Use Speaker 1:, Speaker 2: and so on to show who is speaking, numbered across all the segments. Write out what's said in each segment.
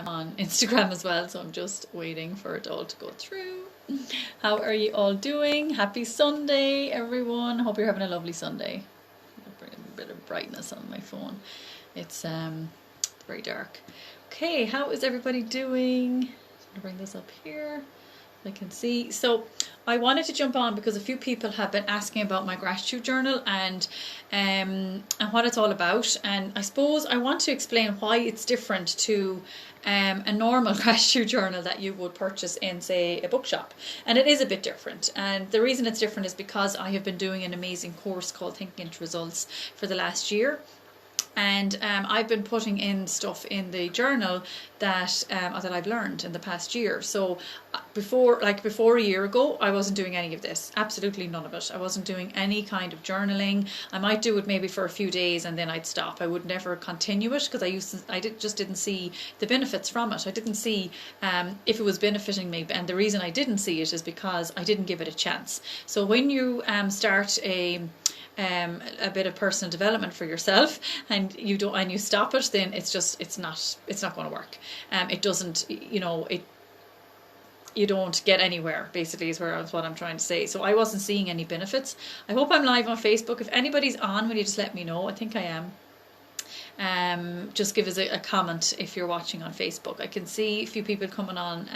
Speaker 1: I'm on Instagram as well, so I'm just waiting for it all to go through. How are you all doing? Happy Sunday, everyone. Hope you're having a lovely Sunday. I'll bring a bit of brightness on my phone. It's very dark. Okay, how is everybody doing? I'm going to bring this up here. I can see. So I wanted to jump on because a few people have been asking about my gratitude journal and what it's all about. And I suppose I want to explain why it's different to a normal gratitude journal that you would purchase in, say, a bookshop. And it is a bit different. And the reason it's different is because I have been doing an amazing course called Thinking into Results for the last year. And I've been putting in stuff in the journal that I've learned in the past year. So before a year ago, I wasn't doing any of this. Absolutely none of it. I wasn't doing any kind of journaling. I might do it maybe for a few days and then I'd stop. I would never continue it because I just didn't see the benefits from it. I didn't see if it was benefiting me. And the reason I didn't see it is because I didn't give it a chance. So when you start a bit of personal development for yourself and you stop it, then it's not going to work. It doesn't, you don't get anywhere, basically, is what I'm trying to say. So I wasn't seeing any benefits. I hope I'm live on Facebook. If anybody's on, will you just let me know? I think I am. Just give us a comment if you're watching on Facebook. I can see a few people coming on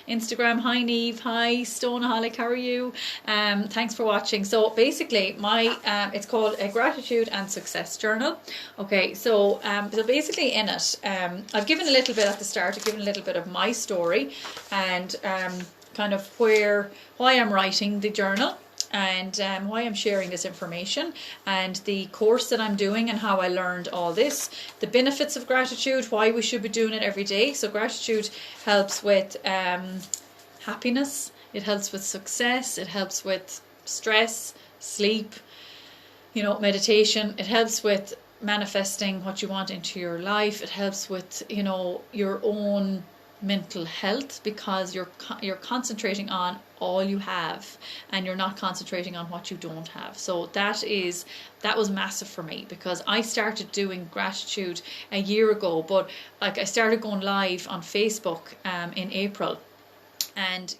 Speaker 1: Instagram. Hi Neve, hi Stoneaholic, how are you? Thanks for watching. So basically it's called a gratitude and success journal. Okay, so basically in it, I've given a little bit at the start. I've given a little bit of my story and kind of why I'm writing the journal, and why I'm sharing this information, and the course that I'm doing and how I learned all this, the benefits of gratitude, why we should be doing it every day. So gratitude helps with happiness, it helps with success, it helps with stress, sleep, meditation, it helps with manifesting what you want into your life, it helps with your own mental health, because you're concentrating on all you have and you're not concentrating on what you don't have. So that was massive for me, because I started doing gratitude a year ago, but I started going live on Facebook in April, and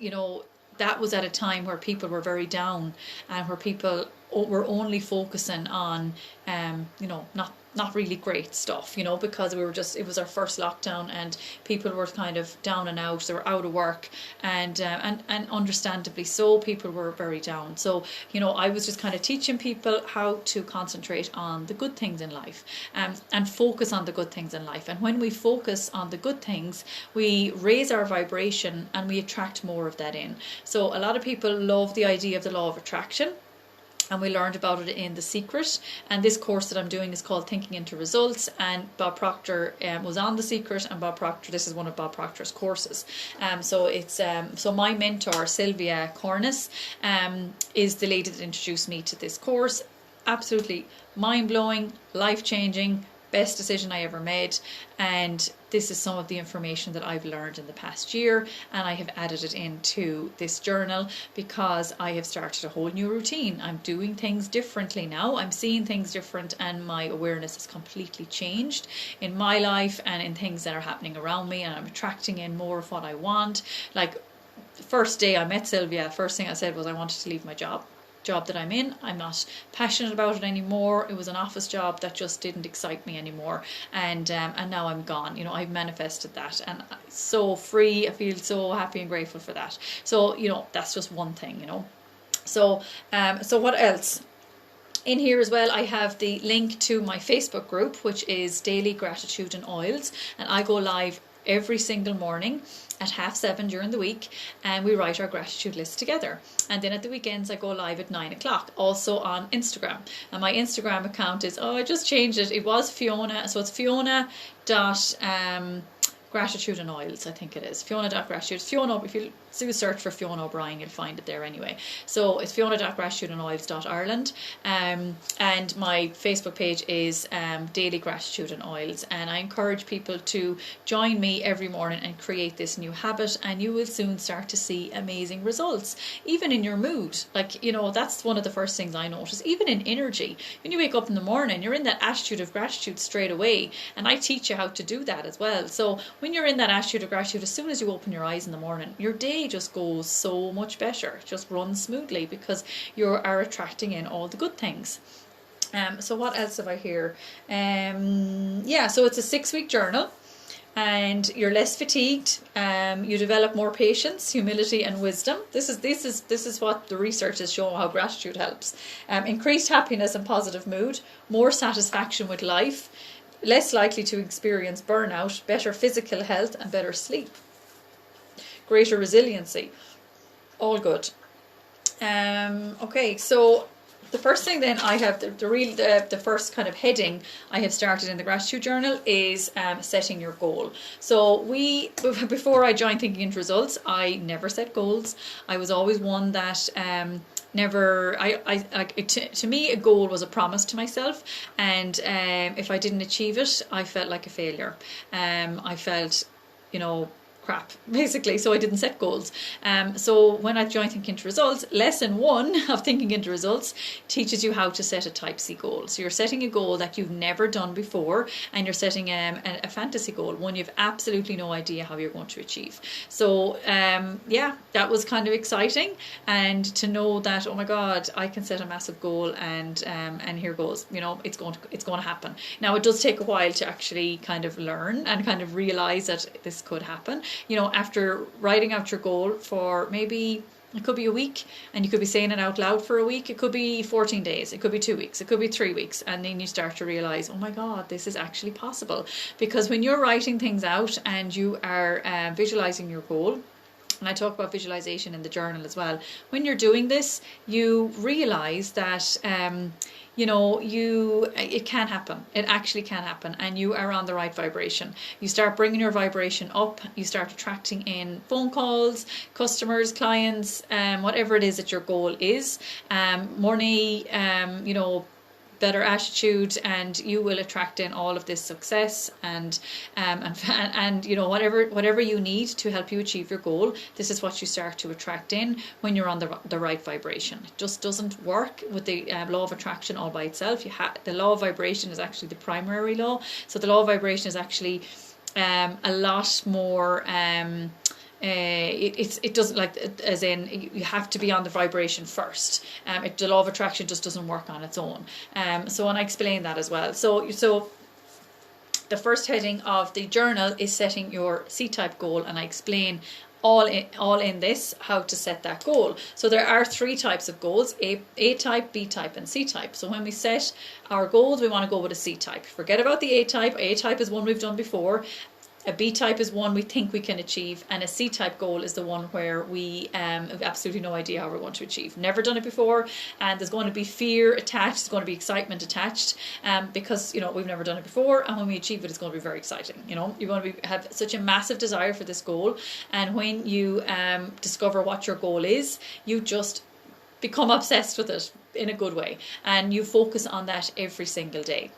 Speaker 1: that was at a time where people were very down and where people were only focusing on not really great stuff, because it was our first lockdown and people were kind of down and out. They were out of work and understandably so, people were very down. So, I was just kind of teaching people how to concentrate on the good things in life and focus on the good things in life. And when we focus on the good things, we raise our vibration and we attract more of that in. So a lot of people love the idea of the law of attraction, and we learned about it in The Secret. And this course that I'm doing is called Thinking into Results, and Bob Proctor was on The Secret, and this is one of Bob Proctor's courses. So my mentor, Sylvia Cornice, is the lady that introduced me to this course. Absolutely mind-blowing, life-changing, best decision I ever made. And this is some of the information that I've learned in the past year, and I have added it into this journal because I have started a whole new routine. I'm doing things differently now. I'm seeing things different, and my awareness has completely changed in my life and in things that are happening around me, and I'm attracting in more of what I want. Like the first day I met Sylvia, first thing I said was I wanted to leave my job that I'm in. I'm not passionate about it anymore. It was an office job that just didn't excite me anymore, and now I'm gone. I've manifested that, and I'm so free. I feel so happy and grateful for that. So that's just one thing. So what else? In here as well, I have the link to my Facebook group, which is Daily Gratitude and Oils, and I go live every single morning at 7:30 during the week, and we write our gratitude list together. And then at the weekends I go live at 9 o'clock, also on Instagram. And my Instagram account is, I just changed it. It was Fiona, so it's Fiona dot Gratitude and Oils, I think it is. Fiona.gratitude. Fiona, if you do a search for Fiona O'Brien, you'll find it there anyway. So it's Fiona.gratitudeandoils.Ireland. And my Facebook page is Daily Gratitude and Oils. And I encourage people to join me every morning and create this new habit, and you will soon start to see amazing results. Even in your mood. That's one of the first things I notice. Even in energy. When you wake up in the morning, you're in that attitude of gratitude straight away. And I teach you how to do that as well. So when you're in that attitude of gratitude, as soon as you open your eyes in the morning, your day just goes so much better, just runs smoothly, because you are attracting in all the good things. So what else have I here? Yeah, so it's a 6-week journal, and you're less fatigued. You develop more patience, humility, and wisdom. This is what the research is showing, how gratitude helps. Increased happiness and positive mood, more satisfaction with life, less likely to experience burnout, better physical health, and better sleep. Greater resiliency. All good. Okay, so the first thing then I have, the first kind of heading I have started in the gratitude journal is setting your goal. So before I joined Thinking into Results, I never set goals. I was always one that to me a goal was a promise to myself, and if I didn't achieve it, I felt like a failure. I felt, crap, basically, so I didn't set goals. So when I joined Thinking into Results, lesson 1 of Thinking into Results teaches you how to set a type C goal. So you're setting a goal that you've never done before, and you're setting a fantasy goal, one you've absolutely no idea how you're going to achieve. So yeah, that was kind of exciting, and to know that, oh my God, I can set a massive goal, and here goes, it's going to happen. Now it does take a while to actually kind of learn and kind of realize that this could happen. After writing out your goal for maybe, it could be a week, and you could be saying it out loud for a week. It could be 14 days. It could be 2 weeks. It could be 3 weeks. And then you start to realize, oh my God, this is actually possible. Because when you're writing things out and you are visualizing your goal, and I talk about visualization in the journal as well, when you're doing this, you realize that it can happen. It actually can happen, and you are on the right vibration. You start bringing your vibration up. You start attracting in phone calls, customers, clients, whatever it is that your goal is, money, better attitude, and you will attract in all of this success and whatever you need to help you achieve your goal. This is what you start to attract in when you're on the right vibration. It just doesn't work with the law of attraction all by itself. The law of vibration is actually the primary law. So the law of vibration is actually a lot more it doesn't, like, as in you have to be on the vibration first. The law of attraction just doesn't work on its own. So and I explain that as well. So the first heading of the journal is setting your C-type goal, and I explain all in this how to set that goal. So there are 3 types of goals: A-type, B-type, and C-type. So when we set our goals, we want to go with a C-type. Forget about the A-type. A-type is one we've done before. A B-type is one we think we can achieve, and a C-type goal is the one where we have absolutely no idea how we're going to achieve. Never done it before, and there's going to be fear attached, there's going to be excitement attached, because we've never done it before, and when we achieve it, it's going to be very exciting. You're going to have such a massive desire for this goal, and when you discover what your goal is, you just become obsessed with it in a good way, and you focus on that every single day.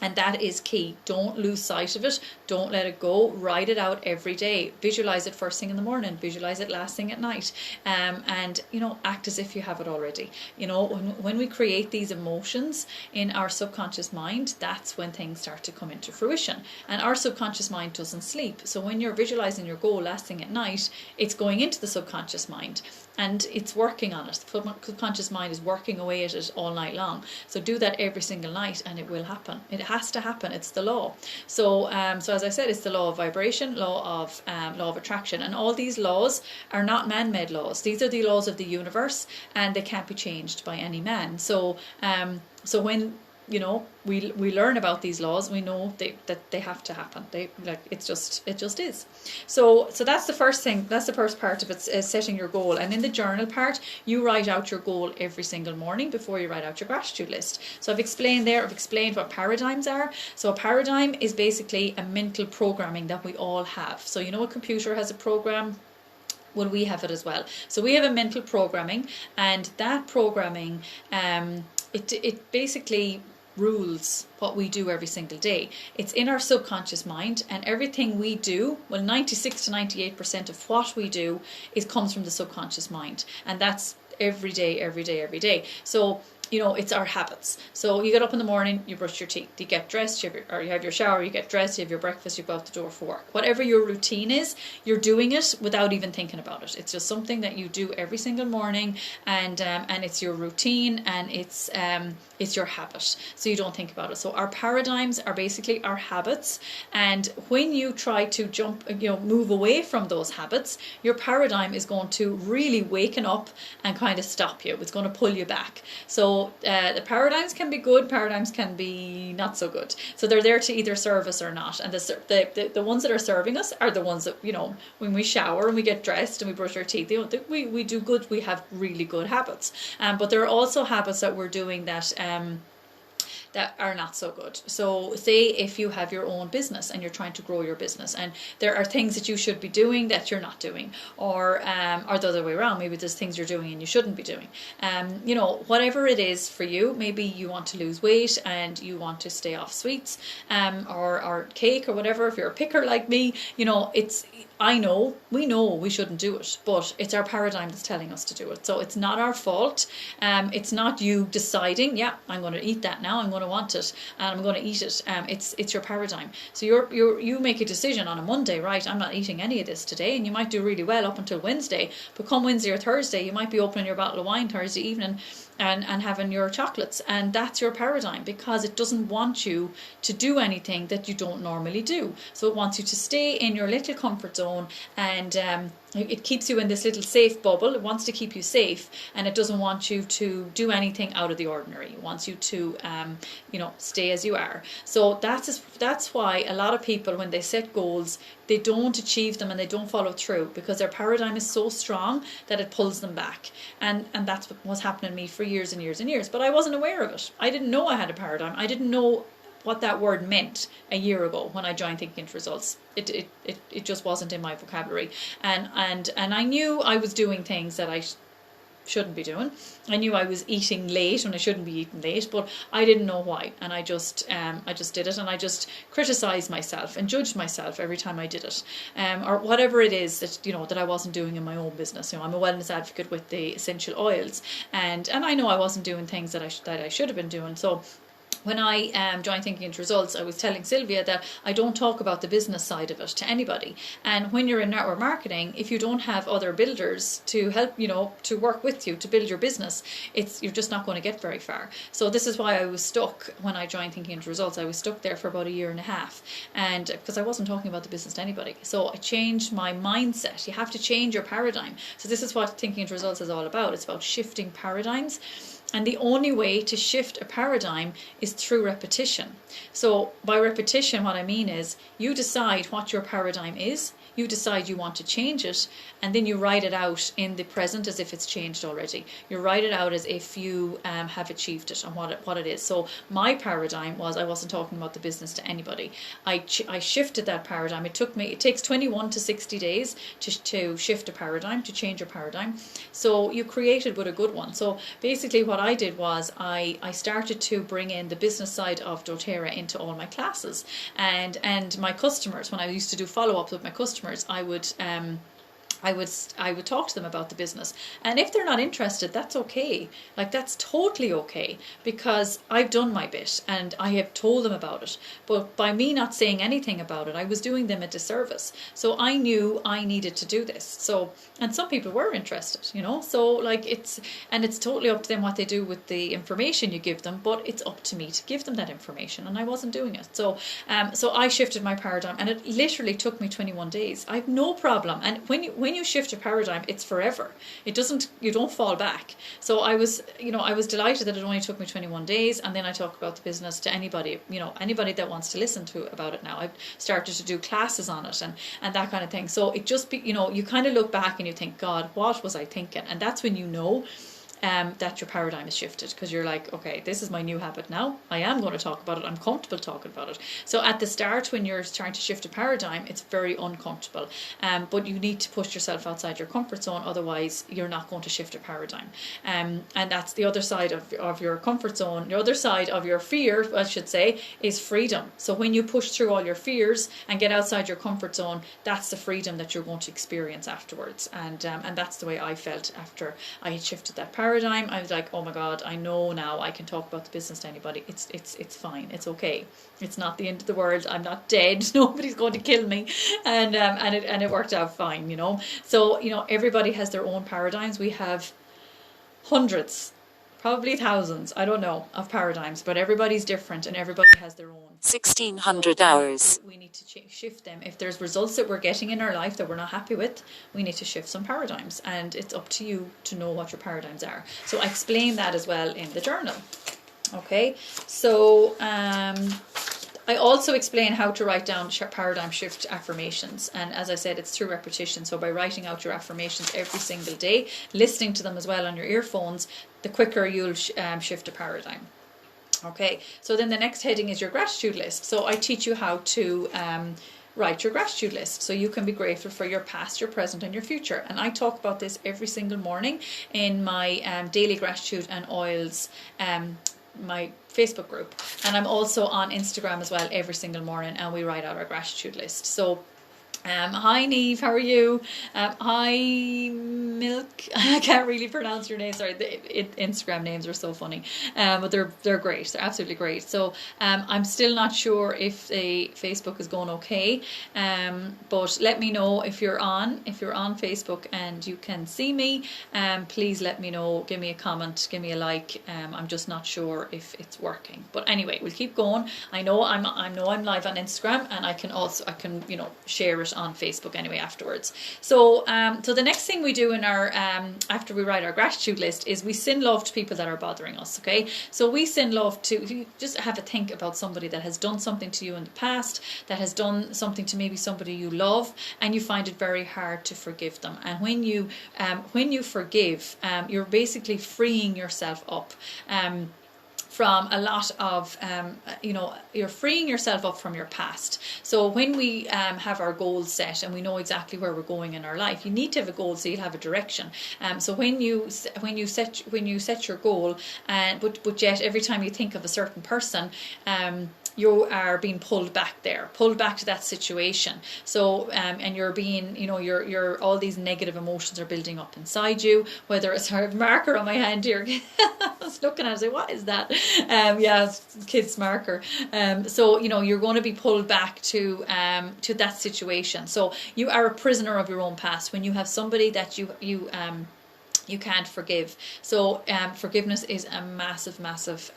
Speaker 1: And that is key. Don't lose sight of it. Don't let it go. Write it out every day. Visualize it first thing in the morning. Visualize it last thing at night. And act as if you have it already. When we create these emotions in our subconscious mind, that's when things start to come into fruition. And our subconscious mind doesn't sleep. So when you're visualizing your goal last thing at night, it's going into the subconscious mind, and it's working on it. The subconscious mind is working away at it all night long. So do that every single night, and it will happen. It has to happen. It's the law. So as I said, it's the law of vibration, law of attraction, and all these laws are not man-made laws. These are the laws of the universe, and they can't be changed by any man. So when we learn about these laws, we know that they have to happen. It just is. So that's the first thing. That's the first part of it, is setting your goal. And in the journal part, you write out your goal every single morning before you write out your gratitude list. So I've explained what paradigms are. So a paradigm is basically a mental programming that we all have. So a computer has a program. Well, we have it as well. So we have a mental programming, and that programming, it basically rules what we do every single day. It's in our subconscious mind, and everything we do, 96 to 98% of what we do comes from the subconscious mind, and that's every day. So it's our habits. So you get up in the morning, you brush your teeth, you get dressed, you have your shower, you get dressed, you have your breakfast, you go out the door for work. Whatever your routine is, you're doing it without even thinking about it. It's just something that you do every single morning, and it's your routine, and it's your habit. So you don't think about it. So our paradigms are basically our habits, and when you try to move away from those habits, your paradigm is going to really waken up and kind of stop you. It's going to pull you back. So the paradigms can be good, paradigms can be not so good. So they're there to either serve us or not. And the ones that are serving us are the ones that, when we shower and we get dressed and we brush our teeth, we do good, we have really good habits. But there are also habits that we're doing that are not so good. So say if you have your own business and you're trying to grow your business, and there are things that you should be doing that you're not doing, or the other way around, maybe there's things you're doing and you shouldn't be doing. Whatever it is for you, maybe you want to lose weight and you want to stay off sweets, or cake or whatever. If you're a picker like me, we know we shouldn't do it, but it's our paradigm that's telling us to do it. So it's not our fault. It's not you deciding, yeah, I'm going to eat that now, I'm going to want it, and I'm going to eat it. It's your paradigm. So you make a decision on a Monday, right? I'm not eating any of this today, and you might do really well up until Wednesday, but come Wednesday or Thursday, you might be opening your bottle of wine Thursday evening and having your chocolates, and that's your paradigm, because it doesn't want you to do anything that you don't normally do. So it wants you to stay in your little comfort zone, and it keeps you in this little safe bubble. It wants to keep you safe, and it doesn't want you to do anything out of the ordinary. It wants you to stay as you are. So that's why a lot of people, when they set goals, they don't achieve them and they don't follow through, because their paradigm is so strong that it pulls them back. And that's what was happening to me for years and years and years. But I wasn't aware of it. I didn't know I had a paradigm. I didn't know what that word meant a year ago when I joined Thinking Into Results. It just wasn't in my vocabulary. And I knew I was doing things that I shouldn't be doing. I knew I was eating late when I shouldn't be eating late, but I didn't know why. And I just did it, and I just criticized myself and judged myself every time I did it, or whatever it is that I wasn't doing in my own business. I'm a wellness advocate with the essential oils, and I know I wasn't doing things that I should have been doing. So when I joined Thinking Into Results, I was telling Sylvia that I don't talk about the business side of it to anybody. And when you're in network marketing, if you don't have other builders to help, to work with you to build your business, you're just not going to get very far. So this is why I was stuck when I joined Thinking Into Results. I was stuck there for about 1.5 years, and because I wasn't talking about the business to anybody. So I changed my mindset. You have to change your paradigm. So this is what Thinking Into Results is all about. It's about shifting paradigms. And the only way to shift a paradigm is through repetition. So by repetition, what I mean is you decide what your paradigm is, you decide you want to change it, and then you write it out in the present as if it's changed already. You write it out as if you have achieved it and what it is. So my paradigm was I wasn't talking about the business to anybody. I shifted that paradigm. It takes 21 to 60 days to shift a paradigm, to change a paradigm. So you created with a good one. So basically what I did was I started to bring in the business side of doTERRA into all my classes, and my customers. When I used to do follow-ups with my customers, I would talk to them about the business, and if they're not interested, that's okay. That's totally okay, because I've done my bit and I have told them about it. But by me not saying anything about it, I was doing them a disservice. So I knew I needed to do this. So, and some people were interested, so it's totally up to them what they do with the information you give them, but it's up to me to give them that information, and I wasn't doing it. So I shifted my paradigm, and it literally took me 21 days. I have no problem. And when you shift a paradigm, it's forever. You don't fall back. So I was delighted that it only took me 21 days, and then I talk about the business to anybody that wants to listen to about it now. I've started to do classes on it and that kind of thing. So it just you kind of look back and you think, God, what was I thinking? And that's when you know that your paradigm is shifted, because you're like, okay, this is my new habit now. I am going to talk about it. I'm comfortable talking about it. So at the start, when you're trying to shift a paradigm, it's very uncomfortable. But you need to push yourself outside your comfort zone. Otherwise, you're not going to shift a paradigm. And that's the other side of your comfort zone. The other side of your fear, I should say, is freedom. So when you push through all your fears and get outside your comfort zone, that's the freedom that you're going to experience afterwards. And that's the way I felt after I had shifted that paradigm. paradigm, I was like, oh my God, I know now I can talk about the business to anybody. It's fine. It's okay. It's not the end of the world. I'm not dead. Nobody's going to kill me. And it worked out fine, you know. So, you know, everybody has their own paradigms. We have hundreds, probably thousands, I don't know, of paradigms, but everybody's different and everybody has their own.
Speaker 2: 1600 hours.
Speaker 1: We need to shift them. If there's results that we're getting in our life that we're not happy with, we need to shift some paradigms, and it's up to you to know what your paradigms are. So I explain that as well in the journal. Okay, so I also explain how to write down paradigm shift affirmations, and as I said, it's through repetition. So by writing out your affirmations every single day, listening to them as well on your earphones, the quicker you'll shift a paradigm. Okay, so then the next heading is your gratitude list. So I teach you how to write your gratitude list so you can be grateful for your past, your present and your future. And I talk about this every single morning in my daily gratitude and oils my Facebook group, and I'm also on Instagram as well every single morning, and we write out our gratitude list. So hi Neve, how are you? Hi Milk. I can't really pronounce your name. Sorry, the Instagram names are so funny, but they're great. They're absolutely great. So I'm still not sure if the Facebook is going okay. But let me know if you're on Facebook and you can see me. Please let me know. Give me a comment. Give me a like. I'm just not sure if it's working. But anyway, we'll keep going. I know I'm live on Instagram, and I can you know, share it on Facebook anyway afterwards. So so the next thing we do in our after we write our gratitude list is we send love to people that are bothering us. Okay, so we send love to, you just have a think about somebody that has done something to you in the past, that has done something to maybe somebody you love, and you find it very hard to forgive them. And when you forgive, you're basically freeing yourself up from a lot of, you know, you're freeing yourself up from your past. So when we have our goals set and we know exactly where we're going in our life, you need to have a goal so you'll have a direction. So when you set your goal, but yet every time you think of a certain person, you are being pulled back to that situation. So and you're being, you know, you're all these negative emotions are building up inside you. Whether it's a marker on my hand here, I was looking at it, say, what is that? Yeah, it's kids' marker. So you know, you're going to be pulled back to that situation. So you are a prisoner of your own past when you have somebody that you can't forgive. So forgiveness is a massive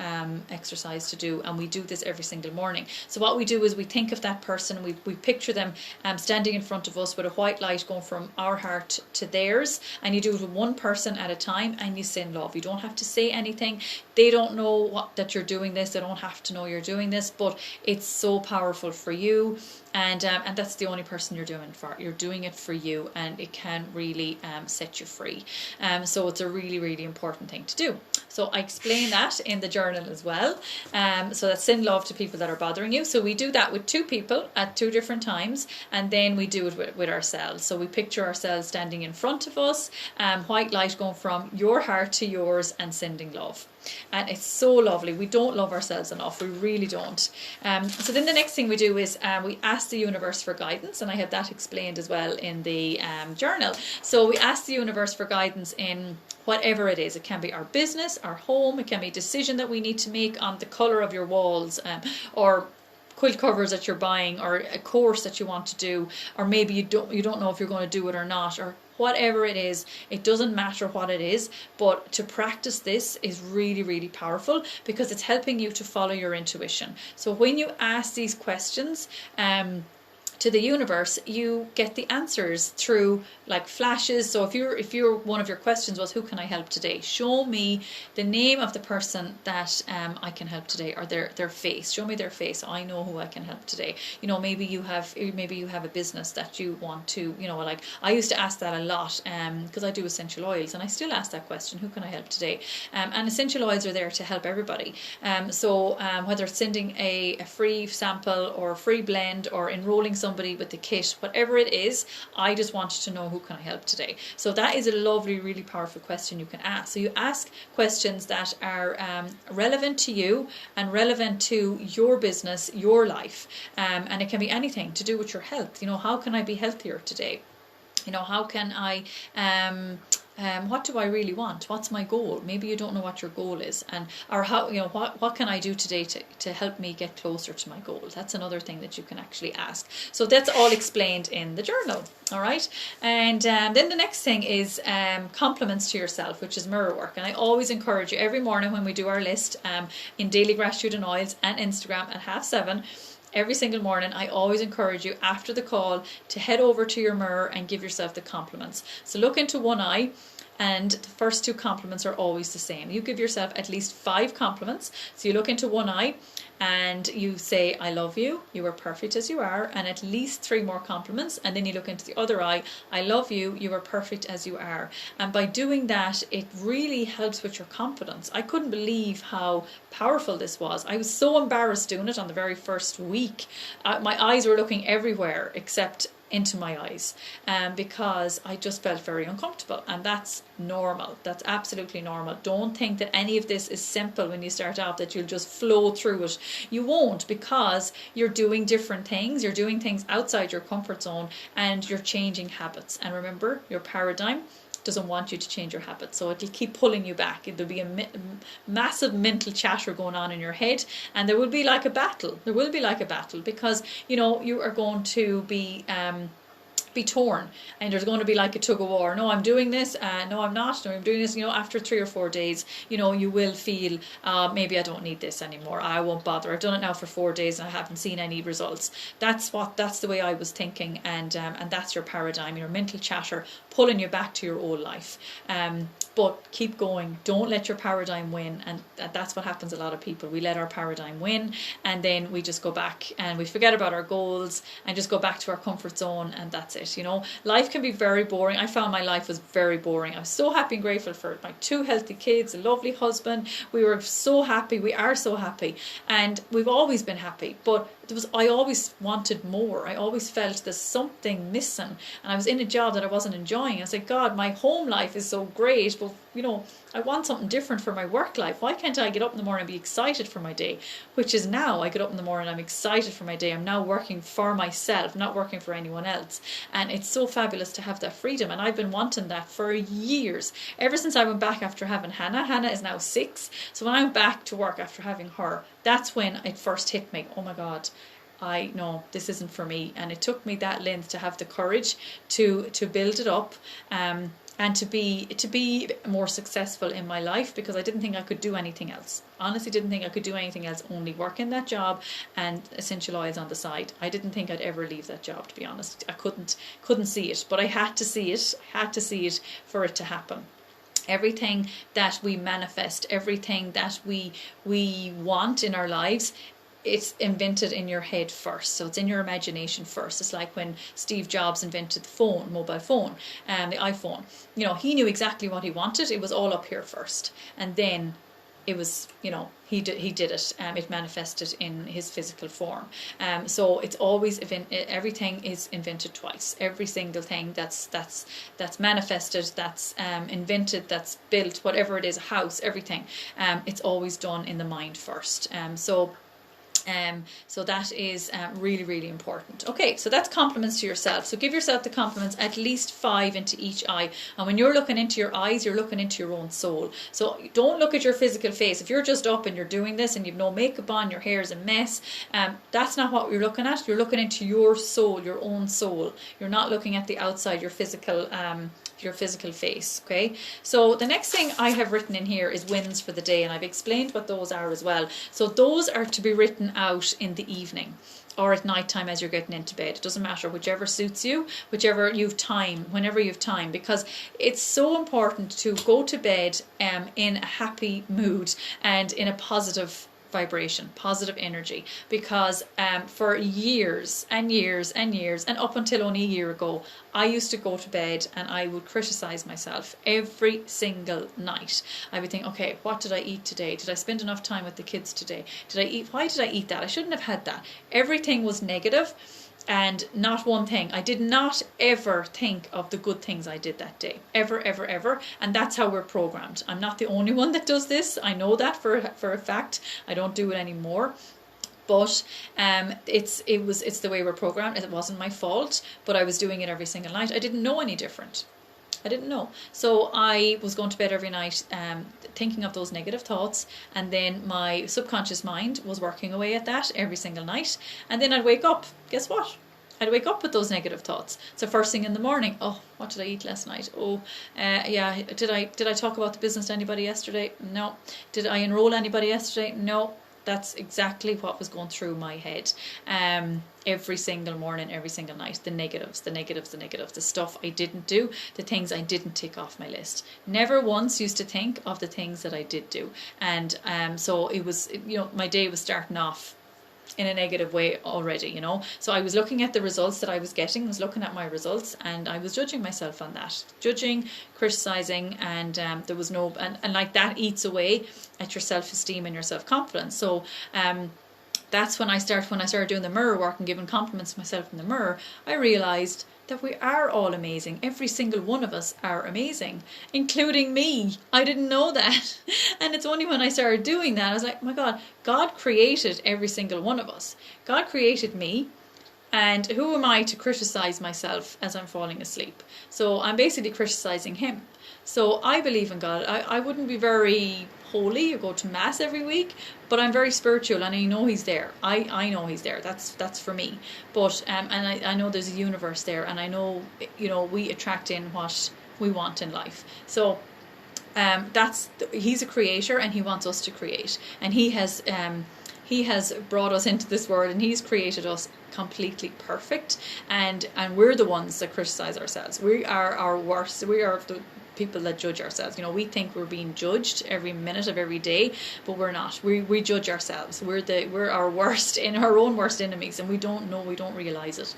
Speaker 1: exercise to do, and we do this every single morning. So what we do is we think of that person, we picture them standing in front of us with a white light going from our heart to theirs, and you do it with one person at a time, and you send love. You don't have to say anything. They don't know that you're doing this. They don't have to know you're doing this, but it's so powerful for you. And that's the only person you're doing it for. You're doing it for you, and it can really set you free. So it's a really important thing to do. So I explain that in the journal as well. So that send love to people that are bothering you. So we do that with two people at two different times, and then we do it with ourselves. So we picture ourselves standing in front of us, white light going from your heart to yours, and sending love. And it's so lovely. We don't love ourselves enough. We really don't. So then the next thing we do is we ask the universe for guidance, and I have that explained as well in the journal. So we ask the universe for guidance in whatever it is. It can be our business, our home. It can be a decision that we need to make on the colour of your walls, or quilt covers that you're buying, or a course that you want to do, or maybe you don't know if you're going to do it or not, or whatever it is. It doesn't matter what it is, but to practice this is really powerful, because it's helping you to follow your intuition. So when you ask these questions to the universe, you get the answers through like flashes. So if you're one of your questions was, who can I help today? Show me the name of the person that I can help today, or their face. Show me their face so I know who I can help today. You know, maybe you have a business that you want to, you know, like I used to ask that a lot because I do essential oils, and I still ask that question, who can I help today? And essential oils are there to help everybody. So whether it's sending a free sample or a free blend, or enrolling somebody with the kit, whatever it is, I just wanted to know, who can I help today? So that is a lovely, really powerful question you can ask. So you ask questions that are relevant to you and relevant to your business, your life, and it can be anything to do with your health. You know, how can I be healthier today? You know, how can I what do I really want? What's my goal? Maybe you don't know what your goal is, and or how, what can I do today to help me get closer to my goal? That's another thing that you can actually ask. So that's all explained in the journal. All right, and then the next thing is compliments to yourself, which is mirror work. And I always encourage you every morning when we do our list in Daily Gratitude and Oils and Instagram at 7:30. Every single morning, I always encourage you after the call to head over to your mirror and give yourself the compliments. So look into one eye, and the first 2 compliments are always the same. You give yourself at least 5 compliments. So you look into one eye and you say, I love you, you are perfect as you are, and at least 3 more compliments. And then you look into the other eye, I love you, you are perfect as you are. And by doing that, it really helps with your confidence. I couldn't believe how powerful this was. I was so embarrassed doing it on the very first week. My eyes were looking everywhere except into my eyes, because I just felt very uncomfortable, and that's normal. That's absolutely normal. Don't think that any of this is simple when you start out, that you'll just flow through it. You won't, because you're doing different things. You're doing things outside your comfort zone, and you're changing habits. And remember, your paradigm doesn't want you to change your habits, so it'll keep pulling you back. There'll be a massive mental chatter going on in your head, and there will be like a battle. There will be like a battle, because you are going to be torn, and there's going to be like a tug of war. No, I'm doing this. No, I'm not. No, I'm doing this. After 3 or 4 days, you will feel maybe I don't need this anymore. I won't bother. I've done it now for 4 days and I haven't seen any results. That's the way I was thinking, and that's your paradigm, your mental chatter pulling you back to your old life. But keep going. Don't let your paradigm win. And that's what happens a lot of people. We let our paradigm win, and then we just go back and we forget about our goals and just go back to our comfort zone, and that's it. Life can be very boring. I found my life was very boring. I was so happy and grateful for my 2 healthy kids, a lovely husband. We were so happy. We are so happy. And we've always been happy. But I always wanted more. I always felt there's something missing. And I was in a job that I wasn't enjoying. I said, God, my home life is so great, but I want something different for my work life. Why can't I get up in the morning and be excited for my day? Which is now, I get up in the morning, I'm excited for my day. I'm now working for myself, not working for anyone else. And it's so fabulous to have that freedom. And I've been wanting that for years. Ever since I went back after having Hannah. Hannah is now 6. So when I went back to work after having her, that's when it first hit me. Oh my God, I know this isn't for me. And it took me that length to have the courage to build it up, and to be more successful in my life, because I didn't think I could do anything else. Honestly, didn't think I could do anything else, only work in that job and essential oils on the side. I didn't think I'd ever leave that job, to be honest. I couldn't see it, but I had to see it. I had to see it for it to happen. Everything that we manifest, everything that we want in our lives, it's invented in your head first. So it's in your imagination first. It's like when Steve Jobs invented the mobile phone, the iPhone. He knew exactly what he wanted. It was all up here first, and then it was, he did it. It manifested in his physical form. So it's always everything is invented twice. Every single thing that's manifested, that's invented, that's built, whatever it is, a house, everything. It's always done in the mind first. So that is really, really important. Okay, so that's compliments to yourself. So give yourself the compliments, at least 5 into each eye. And when you're looking into your eyes, you're looking into your own soul. So don't look at your physical face. If you're just up and you're doing this and you've no makeup on, your hair is a mess, that's not what you're looking at. You're looking into your soul, your own soul. You're not looking at the outside, your physical face. Okay, so the next thing I have written in here is wins for the day, and I've explained what those are as well. So those are to be written out in the evening or at night time as you're getting into bed. It doesn't matter, whichever suits you, whenever you've time, because it's so important to go to bed in a happy mood and in a positive vibration, positive energy, because for years and years and years, and up until only a year ago, I used to go to bed and I would criticize myself every single night. I would think, okay, what did I eat today? Did I spend enough time with the kids today? Why did I eat that? I shouldn't have had that. Everything was negative. And not one thing. I did not ever think of the good things I did that day. Ever, ever, ever. And that's how we're programmed. I'm not the only one that does this. I know that for a fact. I don't do it anymore. But it's the way we're programmed. It wasn't my fault, but I was doing it every single night. I didn't know any different. I didn't know. So I was going to bed every night thinking of those negative thoughts, and then my subconscious mind was working away at that every single night. And then I'd wake up. Guess what? I'd wake up with those negative thoughts. So first thing in the morning, oh, what did I eat last night? Oh, yeah, did I talk about the business to anybody yesterday? No. Did I enroll anybody yesterday? No. That's exactly what was going through my head every single morning, every single night. The negatives, the stuff I didn't do, the things I didn't tick off my list. Never once used to think of the things that I did do. And so it was, my day was starting off in a negative way already, So I was looking at the results that I was getting, was looking at my results, and I was judging myself on that. Judging, criticizing, and there was no, and like that eats away at your self-esteem and your self-confidence. So that's when I started doing the mirror work and giving compliments to myself in the mirror, I realized that we are all amazing. Every single one of us are amazing, including me. I didn't know that. And it's only when I started doing that, I was like, oh my God, God created every single one of us. God created me. And who am I to criticize myself as I'm falling asleep? So I'm basically criticizing him. So I believe in God. I wouldn't be very holy or go to mass every week, but I'm very spiritual, and I know he's there. I know he's there. That's for me. But and I know there's a universe there, and I know we attract in what we want in life. So he's a creator, and he wants us to create, and he has brought us into this world, and he's created us completely perfect, and we're the ones that criticize ourselves. We are our worst. We are the people that judge ourselves. We think we're being judged every minute of every day, but we're not. We judge ourselves. We're our worst, in our own worst enemies, and we don't know, we don't realize it.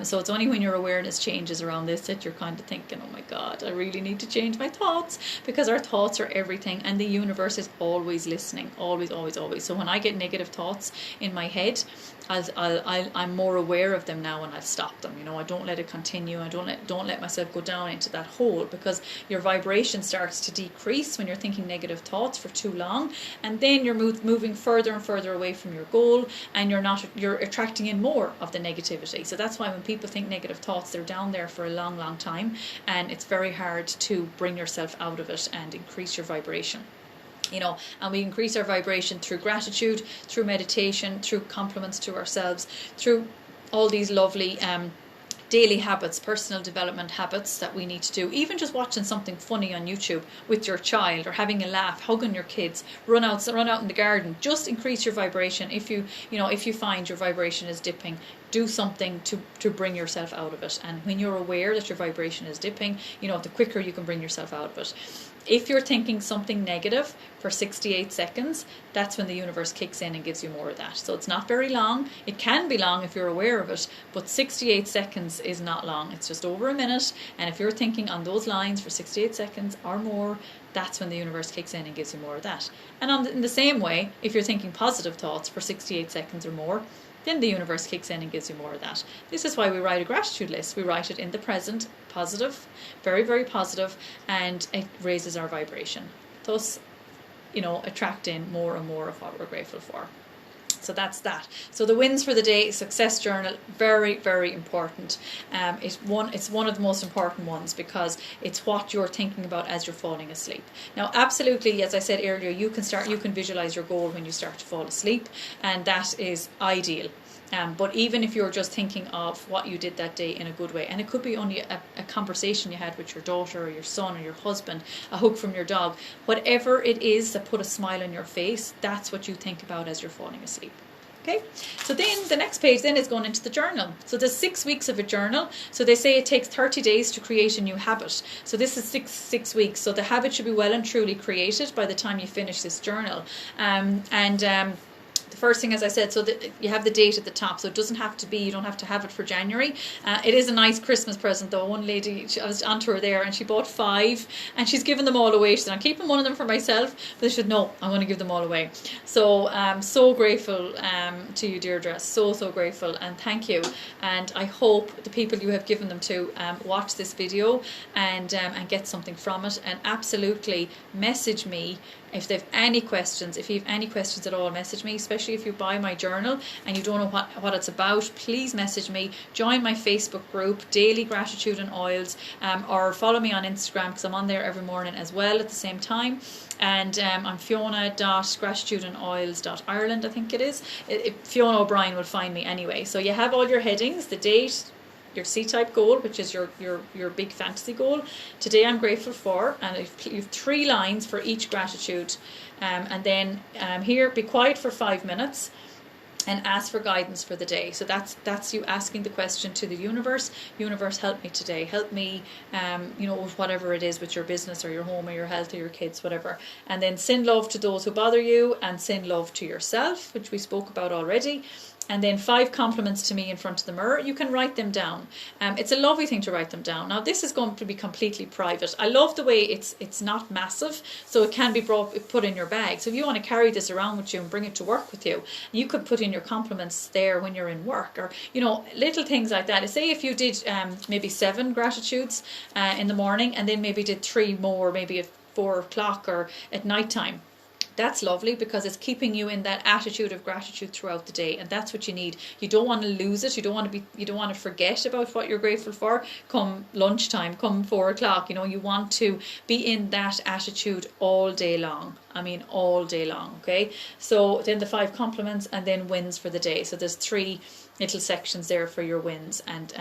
Speaker 1: So it's only when your awareness changes around this that you're kind of thinking, oh my God, I really need to change my thoughts, because our thoughts are everything, and the universe is always listening, always, always, always. So when I get negative thoughts in my head, I'm more aware of them now, and I'll stop them. I don't let it continue. I don't let myself go down into that hole, because your vibration starts to decrease when you're thinking negative thoughts for too long, and then you're moving further and further away from your goal, and you're attracting in more of the negativity. So that's why when people think negative thoughts, they're down there for a long, long time, and it's very hard to bring yourself out of it and increase your vibration. And we increase our vibration through gratitude, through meditation, through compliments to ourselves, through all these lovely daily habits, personal development habits that we need to do. Even just watching something funny on YouTube with your child, or having a laugh, hugging your kids, run out in the garden. Just increase your vibration. If you find your vibration is dipping, do something to bring yourself out of it. And when you're aware that your vibration is dipping, the quicker you can bring yourself out of it. If you're thinking something negative for 68 seconds, that's when the universe kicks in and gives you more of that. So it's not very long. It can be long if you're aware of it, but 68 seconds is not long. It's just over a minute. And if you're thinking on those lines for 68 seconds or more, that's when the universe kicks in and gives you more of that. And in the same way, if you're thinking positive thoughts for 68 seconds or more, then the universe kicks in and gives you more of that. This is why we write a gratitude list. We write it in the present, positive, very, very positive, and it raises our vibration. Thus, attracting more and more of what we're grateful for. So that's that. So the wins for the day, success journal, very, very important. It's one of the most important ones, because it's what you're thinking about as you're falling asleep. Now, absolutely, as I said earlier, you can visualize your goal when you start to fall asleep, and that is ideal. But even if you're just thinking of what you did that day in a good way, and it could be only a conversation you had with your daughter or your son or your husband, a hug from your dog, whatever it is that put a smile on your face, that's what you think about as you're falling asleep. Okay, so then the next page then is going into the journal. So there's 6 weeks of a journal. So they say it takes 30 days to create a new habit. So this is six weeks. So the habit should be well and truly created by the time you finish this journal. The first thing, as I said, so you have the date at the top, so it doesn't have to be, you don't have to have it for January. It is a nice Christmas present though. One lady, I was on tour there, and she bought 5, and she's given them all away. She said, I'm keeping one of them for myself, but she said, no, I'm going to give them all away. So I'm so grateful to you, Deirdre, so grateful, and thank you. And I hope the people you have given them to watch this video and get something from it, and absolutely message me If they have any questions, if you have any questions at all, message me, especially if you buy my journal and you don't know what it's about, please message me. Join my Facebook group, Daily Gratitude and Oils, or follow me on Instagram, because I'm on there every morning as well at the same time. And I'm fiona.gratitudeandoils.ireland, I think it is. Fiona O'Brien will find me anyway. So you have all your headings, the date, your C-type goal, which is your big fantasy goal. Today I'm grateful for, and you've 3 lines for each gratitude. And then here, be quiet for 5 minutes and ask for guidance for the day. So that's you asking the question to the universe. Universe, help me today. Help me, with whatever it is, with your business or your home or your health or your kids, whatever. And then send love to those who bother you, and send love to yourself, which we spoke about already. And then 5 compliments to me in front of the mirror. You can write them down. It's a lovely thing to write them down. Now, this is going to be completely private. I love the way it's not massive, so it can be put in your bag. So if you want to carry this around with you and bring it to work with you, you could put in your compliments there when you're in work, or little things like that. Say if you did maybe 7 gratitudes in the morning, and then maybe did 3 more, maybe at 4 o'clock or at night time. That's lovely, because it's keeping you in that attitude of gratitude throughout the day, and that's what you need. You don't want to lose it. You don't want to forget about what you're grateful for come lunchtime, come 4 o'clock. You want to be in that attitude all day long. I mean, all day long. Okay. So then the 5 compliments, and then wins for the day. So there's 3 little sections there for your wins, and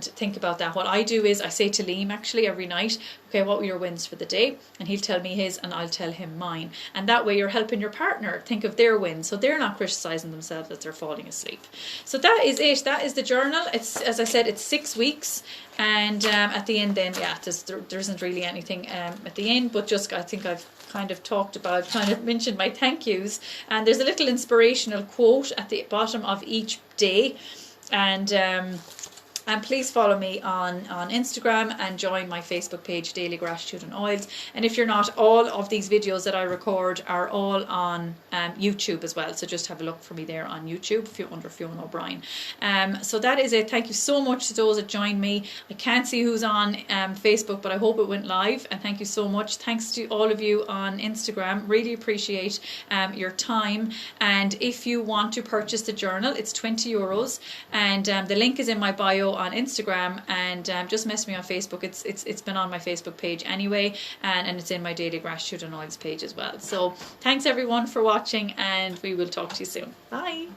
Speaker 1: think about that. What I do is I say to Liam actually every night, okay, what were your wins for the day? And he'll tell me his, and I'll tell him mine. And that way you're helping your partner think of their wins, so they're not criticizing themselves as they're falling asleep. So that is it. That is the journal. It's, as I said, it's 6 weeks. And at the end then, there isn't really anything at the end, but just I think I've kind of mentioned my thank yous. And there's a little inspirational quote at the bottom of each day. And please follow me on Instagram, and join my Facebook page, Daily Gratitude and Oils. And if you're not, all of these videos that I record are all on YouTube as well. So just have a look for me there on YouTube, under Fiona O'Brien. So that is it. Thank you so much to those that joined me. I can't see who's on Facebook, but I hope it went live. And thank you so much. Thanks to all of you on Instagram. Really appreciate your time. And if you want to purchase the journal, it's €20. And the link is in my bio on Instagram, and just message me on Facebook. It's been on my Facebook page anyway, and it's in my Daily Gratitude and Oils page as well. So thanks everyone for watching, and we will talk to you soon. Bye.